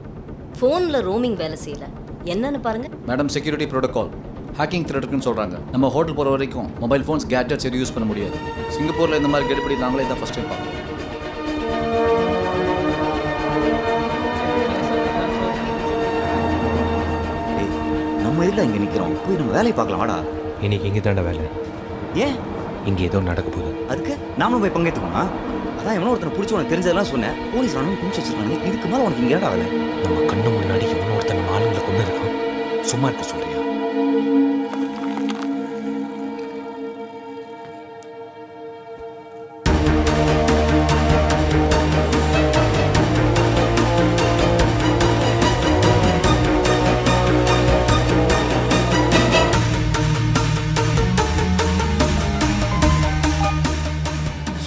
ஃபோனில் ரோமிங் வேலை செய்யல, என்னன்னு பாருங்க. Madam, security protocol hacking threat இருக்குன்னு சொல்கிறாங்க. நம்ம ஹோட்டல் போகிற வரைக்கும் மொபைல் ஃபோன்ஸ் கேட்ஜெட்ஸ் எதுவும் யூஸ் பண்ண முடியாது. சிங்கப்பூரில் இந்த மாதிரி கெடுபடி நாங்களே தான் ஃபஸ்ட் டைம் பார்க்கணும். நம்ம இல்லை இங்கே நிற்கிறோம், போய் நம்ம வேலையை பார்க்கலாம். வாடா. இன்னைக்கு இங்கே தாண்டா வேலை. ஏன்? இங்கே ஏதோ நடக்க போகுது. அதுக்கு நாமளும் போய் பங்கேற்றுக்கோமா? அதான் எவனோ ஒருத்தனை பிடிச்சி உனக்கு தெரிஞ்சதெல்லாம் சொன்னேன். போலீஸ் ராணுவம் பிடிச்சி வச்சிருக்காங்க. இதுக்கு மேலே உனக்கு இங்கே வேலை. நம்ம கண்ணு முன்னாடி எவனோ ஒருத்தன் நம்ம ஆளுங்களை கொண்டு இருக்கான். சும்மா இருக்க சொல்றியா?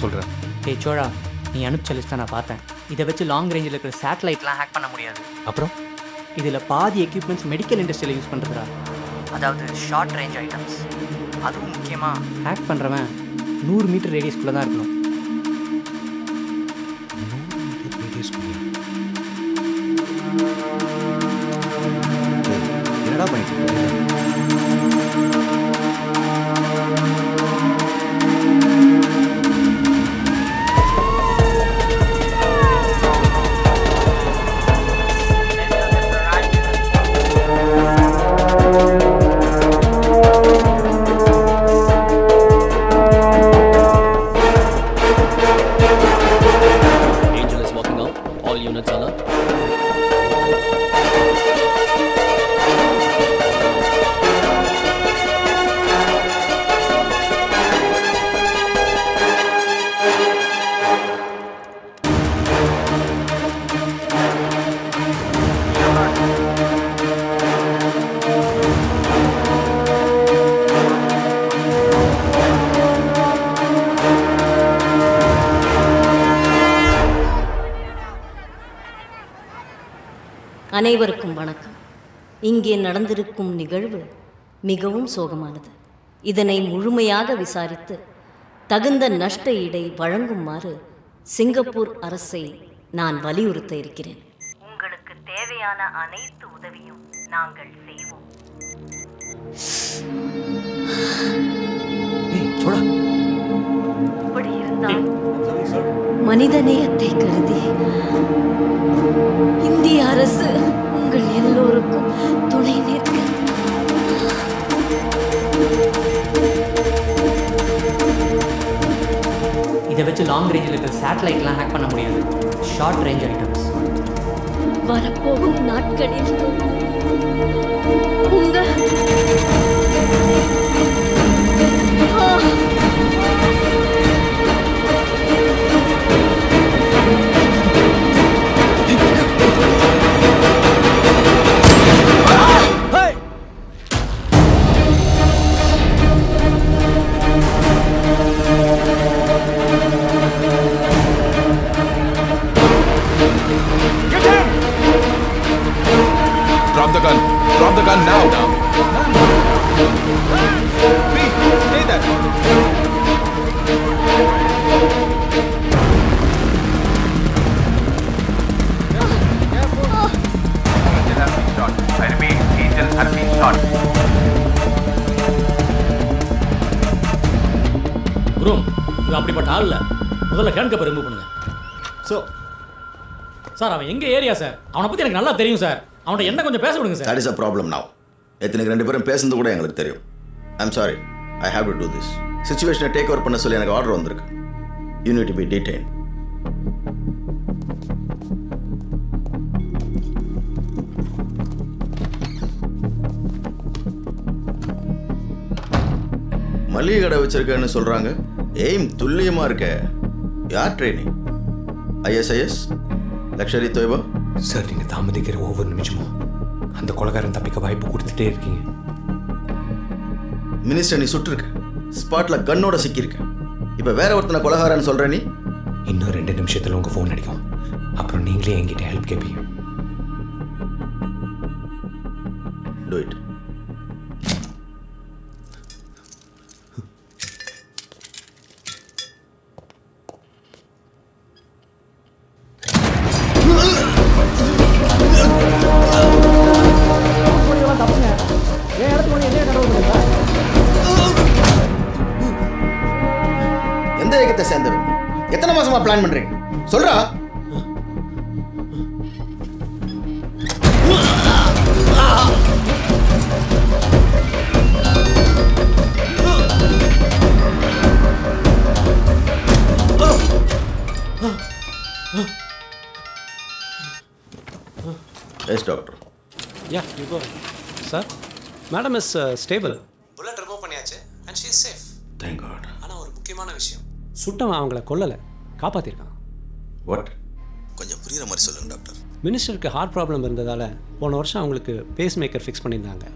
சொல்கிறேன். டேய் சோழா, நீ அனுப்பிச்ச லிஸ்ட்டை நான் பார்த்தேன். இதை வச்சு லாங் ரேஞ்சில் இருக்கிற சேட்டலைட்லாம் ஹேக் பண்ண முடியாது. அப்புறம் இதில் பாதி எக்யூப்மெண்ட்ஸ் மெடிக்கல் இண்டஸ்ட்ரியில் யூஸ் பண்ணுறதுடா. அதாவது ஷார்ட் ரேஞ்ச் ஐட்டம்ஸ். அதுவும் முக்கியமாக ஹேக் பண்ணுறவன் 100 மீட்டர் ரேடியஸ்குள்ளே தான் இருக்கணும். என்னடா பண்ணிட்டு அனைவருக்கும் வணக்கம். இங்கே நடந்திருக்கும் நிகழ்வு மிகவும் சோகமானது. இதனை முழுமையாக விசாரித்து தகுந்த நஷ்ட ஈடை வழங்குமாறு சிங்கப்பூர் அரசை நான் வலியுறுத்த இருக்கிறேன். உங்களுக்கு தேவையான அனைத்து உதவியும் நாங்கள் செய்வோம். இப்படி இருந்தால் மனிதநேயத்தை கருதி இந்திய அரசு உங்கள் எல்லோருக்கும் துணை நிற்க இதை வச்சு லாங் ரேஞ்சில் இருக்கிற சேட்டலைட்லாம் ஹேக் பண்ண முடியாது. Short range items. வரப்போகும் நாட்களில் உங்கள் குரும் இவன் அப்படிப்பட்ட ஆள் இல்லை. முதல்ல கேன் கப்பை ரிமூவ் பண்ணுங்க. சார் அவன் எங்கள் ஏரியா சார், அவனை பற்றி எனக்கு நல்லா தெரியும் சார். அவன்கிட்ட என்ன கொஞ்சம் பேச விடுங்க sir. That is a problem now. எத்தனைக்கு 2 பேரும் பேசுறது கூட எங்களுக்கு தெரியும். I'm sorry, I have to do this. சிச்சுவேஷனை டேக் ஓவர் பண்ண சொல்லி எனக்கு ஆர்டர் வந்திருக்கு. You need to be detain. மளிகை கடை வச்சிருக்கேன்னு சொல்றாங்க. எய்ம் துல்லியமா இருக்க. யார் training? ISIS, Lashkar Toiba? Sir நீங்கள் தாமதிக்கிற ஒவ்வொரு நிமிஷமும் அந்த கொலைகாரன் தப்பிக்க வாய்ப்பு கொடுத்துட்டே இருக்கீங்க. மினிஸ்டர் நீ சுட்டிருக்க, ஸ்பாட்ல கன்னோட சிக்கியிருக்க. இப்போ வேற ஒருத்தனை கொலைகாரன்னு சொல்ற நீ? இன்னும் 2 நிமிஷத்தில் உங்கள் ஃபோன் அடிக்கும். அப்புறம் நீங்களே என்கிட்ட ஹெல்ப் கேட்பீங்க. Do it. எந்த ஏகத்தை சேர்ந்தவன்? எத்தனை மாசமா பிளான் பண்றீங்க? சொல்றா. Yes, doctor. Yeah, you go. Sir, madam is stable. Bullet remove பண்ணியாச்சு and she is safe. Thank God. ஆனால் ஒரு முக்கியமான விஷயம், சுட்டவன் அவங்கள கொல்லலை, காப்பாற்றிருக்கான். What? கொஞ்சம் புரியுற மாதிரி சொல்லுங்க டாக்டர். மினிஸ்டருக்கு ஹார்ட் ப்ராப்ளம் இருந்ததால் போன வருஷம் அவங்களுக்கு பேஸ் மேக்கர் ஃபிக்ஸ் பண்ணியிருந்தாங்க.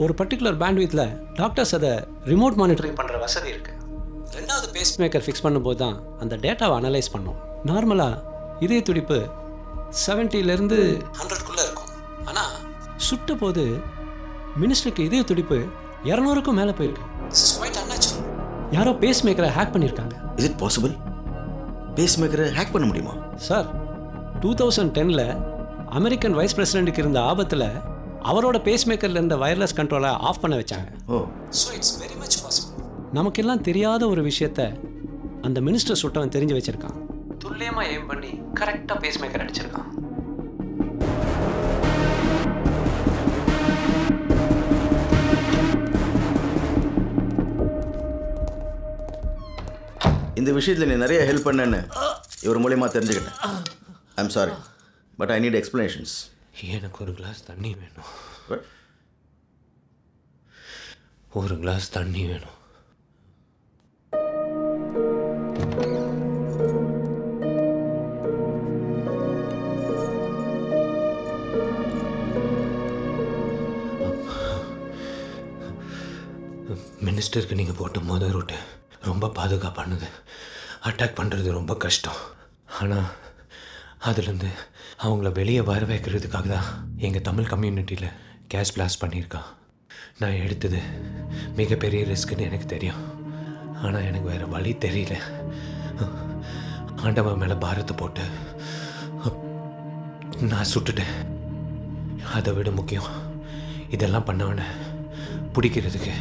ஒரு பர்டிகுலர் பேண்ட்வித்தில் டாக்டர்ஸ் அதை ரிமோட் மானிட்டரிங் பண்ணுற வசதி இருக்குது. 2வது பேஸ் மேக்கர் ஃபிக்ஸ் பண்ணும்போது தான் அந்த டேட்டாவை அனலைஸ் பண்ணோம். நார்மலாக இதய துடிப்பு 70லேருந்து 100க்குள்ளே இருக்கும். ஆனால் சுட்ட போது மினிஸ்டருக்கு இதய துடிப்பு 200க்கும் மேலே போயிருக்கு. யாரோ பேஸ் மேக்கரை ஹேக் பண்ணியிருக்காங்க. Is it possible? பேஸ் மேக்கரை ஹேக் பண்ண முடியுமா? சார் 2010ல் அமெரிக்கன் வைஸ் பிரசிடென்ட்டுக்கு இருந்த ஆபத்தில் அவரோட பேஸ் மேக்கரில் இருந்த வயர்லெஸ் கண்ட்ரோலை ஆஃப் பண்ண வச்சாங்க. So it's very much possible. நமக்கெல்லாம் தெரியாத ஒரு விஷயத்த அந்த மினிஸ்டர் சுட்டவன் தெரிஞ்சு வச்சிருக்கான். துல்லியமாக எய்ம் பண்ணி கரெக்டாக பேஸ் மேக்கர் அடிச்சிருக்கான். இந்த விஷயத்தில் நீ நிறைய ஹெல்ப் பண்ணேன்னு இவர் மூலியமா தெரிஞ்சுக்கிட்டேன். I'm sorry, but I need explanations. எனக்கு ஒரு கிளாஸ் தண்ணி வேணும். ஒரு கிளாஸ் தண்ணி வேணும். மினிஸ்டருக்கு நீங்கள் போட்ட மொதல் ரூட்டு ரொம்ப பாதுகாப்பானது. அட்டாக் பண்ணுறது ரொம்ப கஷ்டம். ஆனால் அதுலேருந்து அவங்கள வெளியே வர வைக்கிறதுக்காக தான் எங்கள் தமிழ் கம்யூனிட்டியில் கேஷ் பிளாஸ்ட் பண்ணியிருக்கான். நான் எடுத்தது மிகப்பெரிய ரிஸ்க்குன்னு எனக்கு தெரியும். ஆனால் எனக்கு வேறு வழி தெரியல. ஆண்டவன் மேலே பாரத்தை போட்டு நான் சுட்டுட்டேன். அதை விட முக்கியம், இதெல்லாம் பண்ணவனை பிடிக்கிறதுக்கு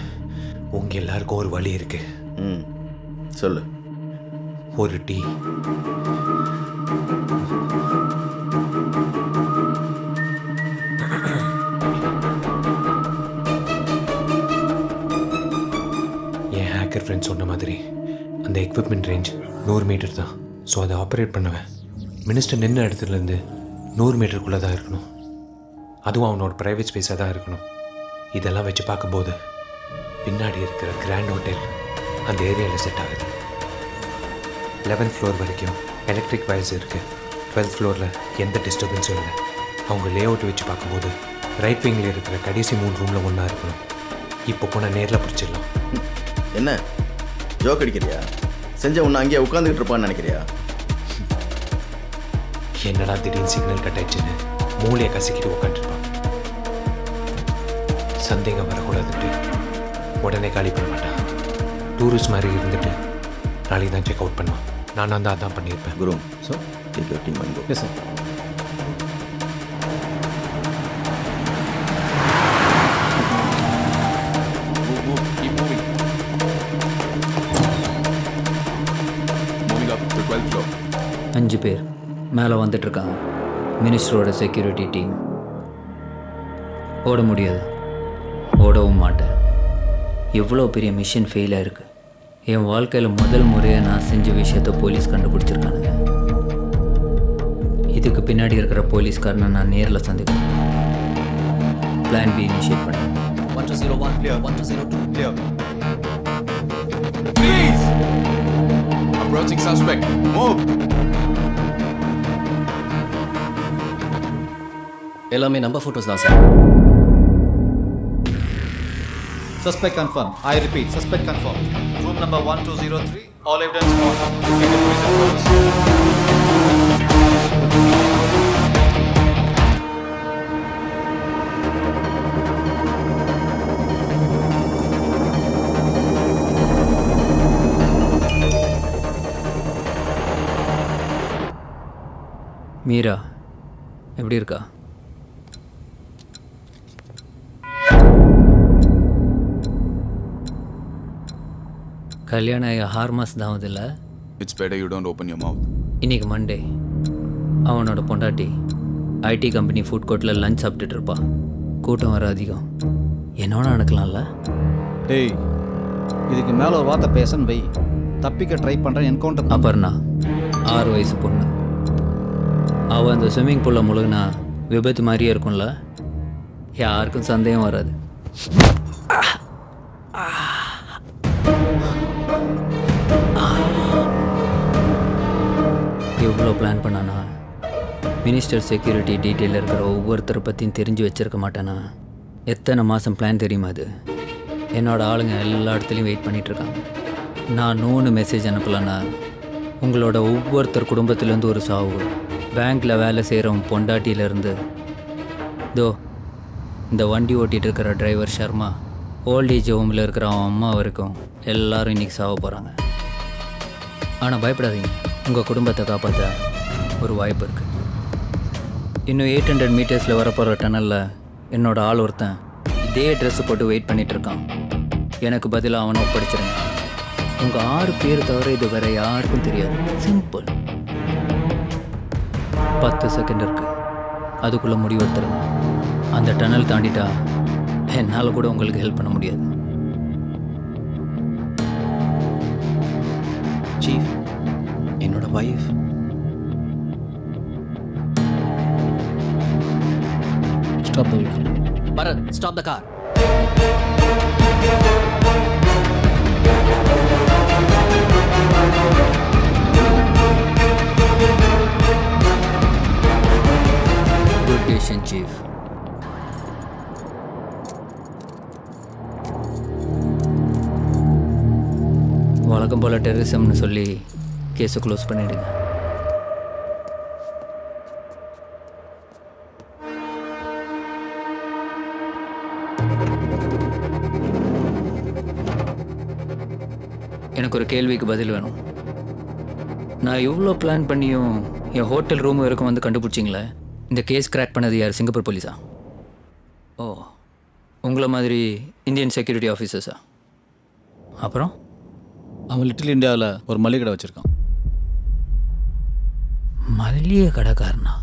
உங்கள் எல்லாருக்கும் ஒரு வழி இருக்கு. சொல்லு. ஒரு டீ. என் ஹேக்கர் ஃப்ரெண்ட் சொன்ன மாதிரி அந்த எக்யூப்மெண்ட் ரேஞ்ச் 100 மீட்டர் தான். ஸோ அதை ஆப்ரேட் பண்ணுவேன் மினிஸ்டர் நின்ன இடத்துலேருந்து 100 மீட்டருக்குள்ளே தான் இருக்கணும். அதுவும் அவனோட ப்ரைவேட் ஸ்பேஸாக தான் இருக்கணும். இதெல்லாம் வச்சு பார்க்கும்போது பின்னாடி இருக்கிற கிராண்ட் ஹோட்டல் அந்த ஏரியாவில் செட் ஆகுது. 11th ஃப்ளோர் வரைக்கும் எலக்ட்ரிக் வயர்ஸ் இருக்குது. 12th ஃப்ளோரில் எந்த டிஸ்டர்பன்ஸும் இல்லை. அவங்க லே அவுட் வச்சு பார்க்கும்போது ரைட் விங்கில் இருக்கிற கடைசி 3 ரூமில் ஒன்றா இருக்கணும். இப்போ போனால் நேரில் பிடிச்சிடலாம். என்ன ஜோக் அடிக்கிறியா? செஞ்ச உன்னை அங்கேயே உட்காந்துக்கிட்டு இருப்பான்னு நினைக்கிறியா? என்னடா திடீர்னு சிக்னல் கட் ஆயிடுச்சுன்னு மூளையை கசிக்கிட்டு உட்காந்துருப்பான். சந்தேகம் வரக்கூடாதுட்டு உடனே காலி பண்ண மாட்டான். டூரிஸ்ட் மாதிரி இருந்துட்டு நாளைக்கு தான் செக் அவுட் பண்ணுவான். நானும் தான் அதான் பண்ணியிருப்பேன். Guru so take your team and go. Yes sir. 5 பேர் மேலே வந்துட்டுருக்காங்க. மினிஸ்டரோட செக்யூரிட்டி டீம். ஓட முடியாது, ஓடவும் மாட்டேன். எவ்வளோ பெரிய மிஷன் ஃபெயில் ஆயிருக்கு. என் வாழ்க்கையில் முதல் முறையாக நான் செஞ்ச விஷயத்த போலீஸ் கண்டுபிடிச்சிருக்கானுங்க. இதுக்கு பின்னாடி இருக்கிற போலீஸ்காரனை நான் நேரில் சந்திக்கிறேன். பிளான் பி இனிஷியேட் பண்ணேன். 1201 clear, 1202 clear. Please! Approaching suspect. Move! எல்லாமே நம்பர் ஃபோட்டோஸ் தான் sir. Suspect confirmed. I repeat, suspect confirmed. Room number 1203. All evidence on. Looking at prison photos. Meera எப்படி இருக்கா? கல்யாணம் 6 மாதம் தான் ஆகுதில்ல? It's better you don't open your mouth. இன்னைக்கு Monday. அவனோட பொண்டாட்டி ஐடி கம்பெனி ஃபுட் கோர்ட்டில் லஞ்ச் சாப்பிட்டுட்டு இருப்பா. கூட்டம் வர அதிகம். என்னோட நடக்கலாம்ல? டேய், இதுக்கு மேலே ஒரு வார்த்தை பேசன்னு வை. தப்பிக்க ட்ரை பண்ணுறேன். என்கவுண்டர். அப்புறம்னா 6 வயசு பொண்ணு. அவள் அந்த ஸ்விம்மிங் பூலில் முழுகுனா விபத்து மாதிரியே இருக்கும்ல? யாருக்கும் சந்தேகம் வராது. எவ்வளோ பிளான் பண்ணானா? மினிஸ்டர் செக்யூரிட்டி டீட்டெயில் இருக்கிற ஒவ்வொருத்தரை பற்றியும் தெரிஞ்சு வச்சுருக்க மாட்டேனா? எத்தனை மாதம் பிளான் தெரியுமா அது? என்னோடய ஆளுங்க எல்லா இடத்துலையும் வெயிட் பண்ணிகிட்ருக்காங்க. நான் 3 மெசேஜ் அனுப்பலன்னா உங்களோட ஒவ்வொருத்தர் குடும்பத்துலேருந்து ஒரு சாவு. பேங்க்கில் வேலை செய்கிறவன் பொண்டாட்டியிலேருந்து இந்த வண்டி ஓட்டிகிட்டு இருக்கிற டிரைவர் ஷர்மா, ஓல்டேஜ் ஹோமில் இருக்கிற அவன் அம்மா வரைக்கும் எல்லோரும் இன்றைக்கி சாவ போகிறாங்க. ஆனால் பயப்படாதீங்க, உங்கள் குடும்பத்தை காப்பாற்ற ஒரு வாய்ப்பு இருக்குது. இன்னும் 800 மீட்டர்ஸில் வரப்போகிற டனலில் என்னோடய ஆள் ஒருத்தன் இதே ட்ரெஸ்ஸு போட்டு வெயிட் பண்ணிகிட்ருக்கான். எனக்கு பதிலாக அவனை ஒப்படைச்சிருங்க. உங்கள் 6 பேர் தவிர இது வேறு யாருக்கும் தெரியாது. சிம்பிள். 10 செகண்ட் இருக்குது. அதுக்குள்ளே முடிவெடுத்துருங்க. அந்த டனல் தாண்டிட்டா என்னால் கூட உங்களுக்கு ஹெல்ப் பண்ண முடியாது. சீஃப், என்னோட wife. Stop the vehicle. Bharat, stop the car. Good decision, Chief. வழக்கம் போல் டெரரிசம்னு சொல்லி கேஸை க்ளோஸ் பண்ணிடுங்க. எனக்கு ஒரு கேள்விக்கு பதில் வேணும். நான் இவ்வளோ பிளான் பண்ணியும் என் ஹோட்டல் ரூம் வரைக்கும் வந்து கண்டுபிடிச்சிங்களே, இந்த கேஸ் கிராக் பண்ணது யார்? சிங்கப்பூர் போலீஸா? ஓ, உங்களை மாதிரி இந்தியன் செக்யூரிட்டி ஆஃபீஸர்ஸா? அப்புறம் அவன் லிட்டில் இந்தியாவில் ஒரு மளிகை கடை வச்சுருக்கான். மளிகை கடைக்காரனா?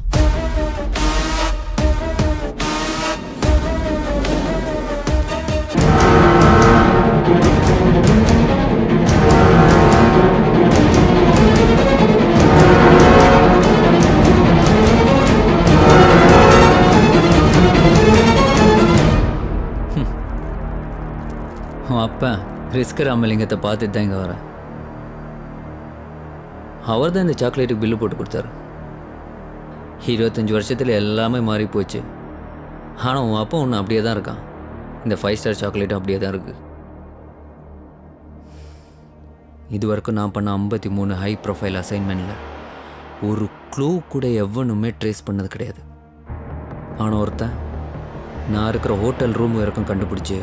அப்போ ரிஸ்க் ராமலிங்கத்தை பார்த்துட்டு தான் இங்கே வரேன். அவர் தான் இந்த சாக்லேட்டுக்கு பில்லு போட்டு கொடுத்தாரு. 25 வருஷத்தில் எல்லாமே மாறி போச்சு. ஆனால் உன் அப்பா ஒன்று அப்படியே தான் இருக்கான். இந்த 5 ஸ்டார் சாக்லேட்டும் அப்படியே தான் இருக்குது. இது வரைக்கும் நான் பண்ண 53 ஹை ப்ரொஃபைல் அசைன்மெண்ட்டில் ஒரு க்ளூ கூட எவனுமே ட்ரேஸ் பண்ணது கிடையாது. ஆனால் ஒருத்தன் நான் இருக்கிற ஹோட்டல் ரூம் வரைக்கும் கண்டுபிடிச்சி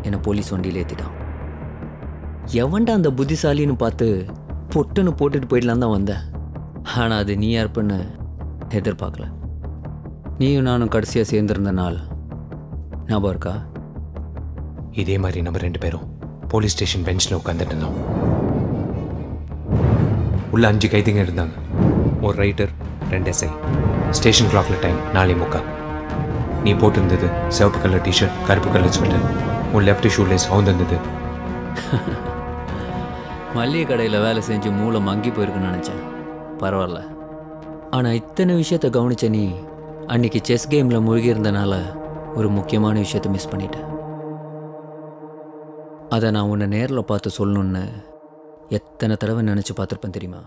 என்னை போலீஸ் வண்டியில் ஏற்றிட்டான். எவன்டா அந்த புத்திசாலின்னு பார்த்து பொட்டுன்னு போட்டுட்டு போயிடலாம் தான் வந்தேன். ஆனால் அது நீ யாருப்புன்னு எதிர்பார்க்கல. நீயும் நானும் கடைசியாக சேர்ந்துருந்த நாள் ஞாபகம் இருக்கா? இதே மாதிரி நம்ம 2 பேரும் போலீஸ் ஸ்டேஷன் பெஞ்சில் உட்காந்துட்டு இருந்தோம். உள்ள 5 கைதிங்க இருந்தாங்க. ஒரு ரைட்டர் 2 எஸ்ஐ. ஸ்டேஷன் கிளாக்கில் டைம் 4:45. நீ போட்டிருந்தது சிவப்பு கலர் டிஷர்ட், கருப்பு கலர் ஸ்வெட்டர். உன் லெஃப்ட் ஷூலேஸ் அவுந்திருந்தது. மல்லிகை கடையில் வேலை செஞ்சு மூளை மங்கி போயிருக்குன்னு நினச்சேன். பரவாயில்ல. ஆனால் இத்தனை விஷயத்தை கவனிச்ச நீ அன்றைக்கி செஸ் கேமில் மூழ்கி இருந்தனால ஒரு முக்கியமான விஷயத்தை மிஸ் பண்ணிட்டேன். அதை நான் உன்னை நேரில் பார்த்து சொல்லணுன்னு எத்தனை தடவை நினச்சி பார்த்துருப்பேன் தெரியுமா?